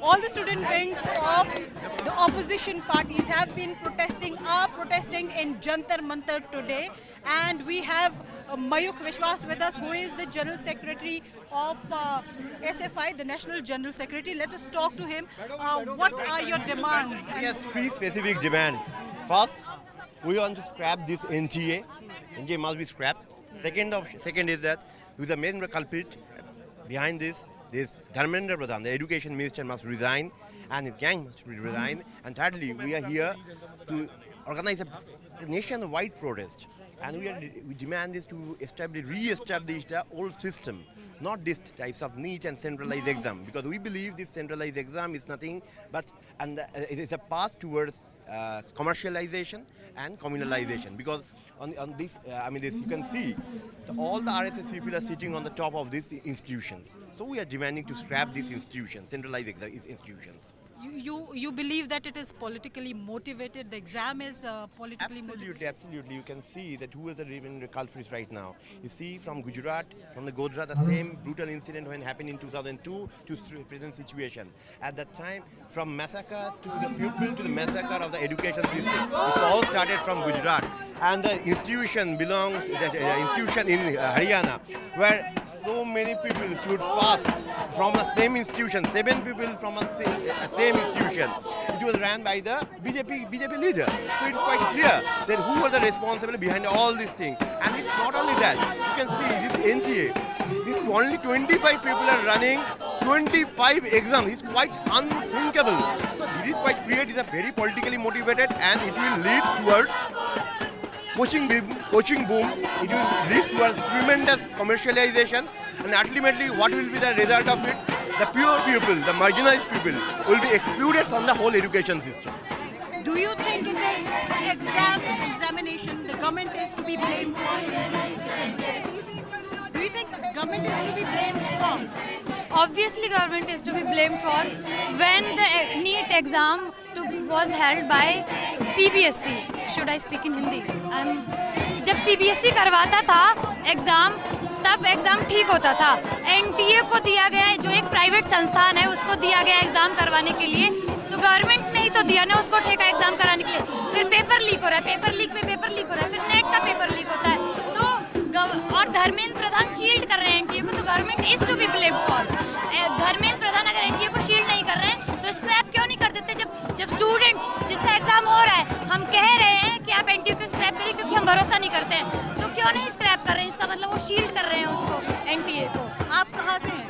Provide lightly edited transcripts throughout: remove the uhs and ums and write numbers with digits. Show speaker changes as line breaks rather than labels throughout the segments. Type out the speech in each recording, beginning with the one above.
all the student wings of the opposition parties have been are protesting in Jantar Mantar today, and we have Mayukh Vishwas with us, who is the General Secretary of SFI, the National General Secretary. Let us talk to him. What are your demands?
He has three specific demands. First, we want to scrap this NTA. NTA must be scrapped. Second is that who is the main culprit behind this Dharmendra Pradhan, the Education Minister, must resign, and his gang must resign. And thirdly, we are here to organize a nationwide protest. And we demand this to re-establish the old system, not this types of NEET and centralized exam, because we believe this centralized exam is nothing but, it is a path towards commercialization and communalization. Because on this, you can see all the RSS people are sitting on the top of these institutions. So we are demanding to scrap these institutions, centralized institutions.
You believe that it is politically motivated? The exam is politically motivated?
Absolutely. You can see that who are the real culprits right now. You see from Gujarat, from the Godhra, the same brutal incident when happened in 2002 to present situation. At that time, from massacre to the pupil to the massacre of the education system. It all started from Gujarat. And the institution in Haryana, where so many people stood fast from the same institution, 7 people from a same institution. It was ran by the BJP leader. So it's quite clear that who are the responsible behind all these things. And it's not only that. You can see this NTA, only 25 people are running 25 exams. It's quite unthinkable. So it is quite clear it is a very politically motivated, and it will lead towards coaching boom. It will lead towards tremendous commercialization, and ultimately what will be the result of it? The pure people, the marginalized people will be excluded from the whole education system.
Do you think it is examination the government is to be blamed for? Do you think government is to be blamed for?
Obviously government is to be blamed for when the NEET exam was held by CBSE. Should I speak in Hindi? जब CBSE करवाता था exam, तब exam ठीक होता था. NTA को दिया गया है, जो एक प्राइवेट संस्थान है, उसको दिया गया एग्जाम करवाने के लिए, तो गवर्नमेंट ने ही तो दिया ना उसको ठेका एग्जाम कराने के लिए. फिर पेपर लीक हो रहा है, पेपर लीक पे पेपर लीक हो रहा है, फिर नेट का पेपर लीक होता है. तो और धर्मेंद्र प्रधान शील्ड कर रहे हैं NTA को, तो government is to be blamed for. Dharmendra Pradhan अगर NTA को शील्ड नहीं कर रहे हैं तो स्क्रैप क्यों नहीं कर देते? जब स्टूडेंट्स जिसका एग्जाम हो रहा है, हम कह रहे हैं कि आप NTA को स्क्रैप करिए क्योंकि हम भरोसा नहीं करते हैं, तो क्यों नहीं स्क्रैप कर रहे हैं? इसका मतलब वो शील्ड कर रहे हैं उसको, NTA को.
आप कहाँ से हैं?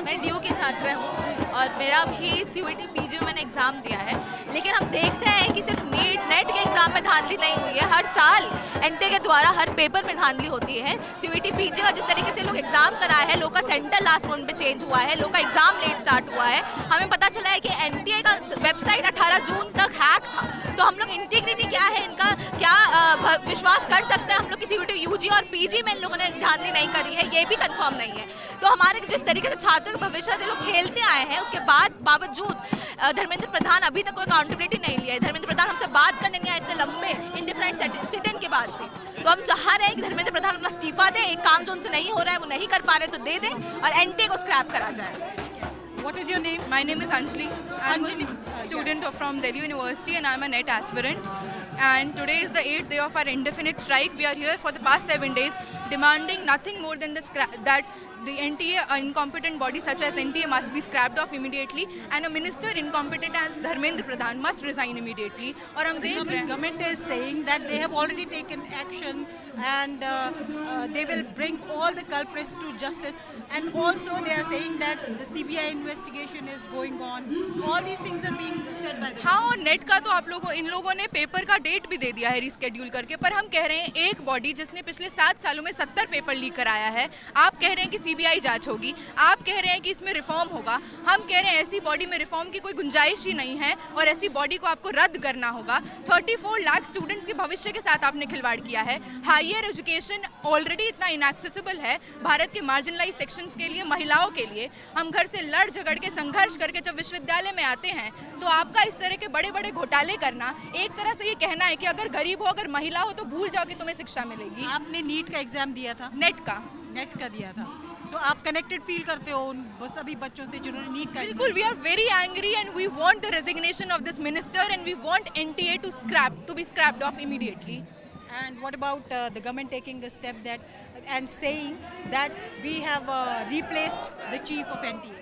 मैं DU की छात्र हूँ और मेरा भी CUET PG में मैंने एग्ज़ाम दिया है, लेकिन हम देखते हैं कि सिर्फ नेट के एग्ज़ाम में धांधली नहीं हुई है. हर साल NTA के द्वारा हर पेपर में धांधली होती है. CUET PG का जिस तरीके से लोग एग्ज़ाम कराए हैं, लोग का सेंटर लास्ट राउंड पे चेंज हुआ है, लोग का एग्ज़ाम लेट स्टार्ट हुआ है. हमें पता चला है कि NTA का वेबसाइट 18 जून तक हैक था. तो हम लोग इंटीग्रिटी क्या है इनका, क्या विश्वास कर सकते हैं हम लोग? किसी UG और PG में इन लोगों ने धांधली नहीं करी है, ये भी कंफर्म नहीं है. तो हमारे जिस तरीके से छात्रों के भविष्य से लोग खेलते आए हैं, उसके बावजूद धर्मेंद्र प्रधान अभी तक कोई अकाउंटेबिलिटी नहीं लिया है. धर्मेंद्र प्रधान हमसे बात करने नहीं आए इतने लंबे इंडिफरेंट सिटिंग के बाद भी. तो हम चाह रहे हैं कि धर्मेंद्र प्रधान अपना इस्तीफा दे. एक काम जो उनसे नहीं हो रहा है, वो नहीं कर पा रहे, तो दे दें और NTA को स्क्रैप करा जाए.
What is your name?
My name is Anjali. I'm a student from Delhi University and I'm a NET aspirant. And today is the 8th day of our indefinite strike. We are here for the past 7 days demanding nothing more than that the NTA, incompetent body such as NTA must be scrapped off immediately, and a minister incompetent as Dharmendra Pradhan must resign immediately. और हम देख रहे हैं
government is saying that they have already taken action and they will bring all the culprits to justice, and also they are saying that the CBI investigation is going on. All these things are being said by them.
हाँ, और net का तो आप लोगों इन लोगों ने paper का date भी दे दिया है रिस्केड्यूल करके, पर हम कह रहे हैं एक बॉडी जिसने पिछले 7 सालों में 70 पेपर लीक कराया है, आप कह रहे हैं कि CBI जांच होगी, आप कह रहे हैं कि इसमें रिफॉर्म होगा. हम कह रहे हैं ऐसी बॉडी में रिफॉर्म की कोई गुंजाइश ही नहीं है और ऐसी बॉडी को आपको रद्द करना होगा. 34 लाख स्टूडेंट्स के भविष्य के साथ आपने खिलवाड़ किया है. हायर एजुकेशन ऑलरेडी इतना इनएक्सेसिबल है भारत के मार्जिनलाइज सेक्शंस के लिए, महिलाओं के लिए. हम घर से लड़ झगड़ के संघर्ष करके जब विश्वविद्यालय में आते हैं तो आपका इस तरह के बड़े बड़े घोटाले करना, एक तरह से ये कहना है कि अगर गरीब हो, अगर महिला हो तो भूल जाओ कि तुम्हें शिक्षा मिलेगी.
आपने नीट का एग्जाम दिया था?
नेट का
दिया था. So आप कनेक्टेड फील करते हो उन सभी बच्चों से जिन्होंने नीट का
बिल्कुल, we are very angry and we want the resignation of this minister and we want NTA to be scrapped off immediately.
And what about the government taking a step that and saying that we have replaced the chief of NTA?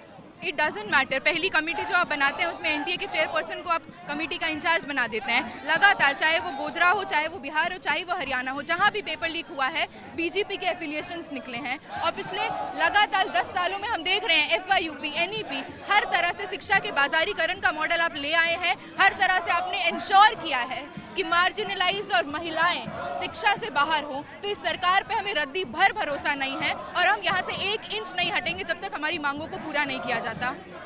It doesn't matter. पहली committee जो आप बनाते हैं उसमें NTA के chairperson को आप committee का इंचार्ज बना देते हैं. लगातार, चाहे वो गोधरा हो, चाहे वो बिहार हो, चाहे वो हरियाणा हो, जहां भी पेपर लीक हुआ है बीजेपी के एफिलिएशंस निकले हैं. और पिछले लगातार 10 सालों में हम देख रहे हैं FYUP, NEP, हर तरह से शिक्षा के बाजारीकरण का मॉडल आप ले आए हैं. हर तरह से आपने इंश्योर किया है कि मार्जिनलाइज और महिलाएं शिक्षा से बाहर हों. तो इस सरकार पे हमें रद्दी भर भरोसा नहीं है और हम यहाँ से 1 इंच नहीं हटेंगे जब तक हमारी मांगों को पूरा नहीं किया जाता.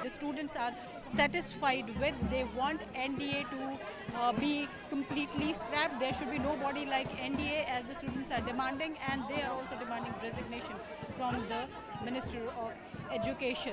The students are satisfied with, they want NDA to be completely scrapped. There should be no body like NDA as the students are demanding, and they are also demanding resignation from the Minister of Education.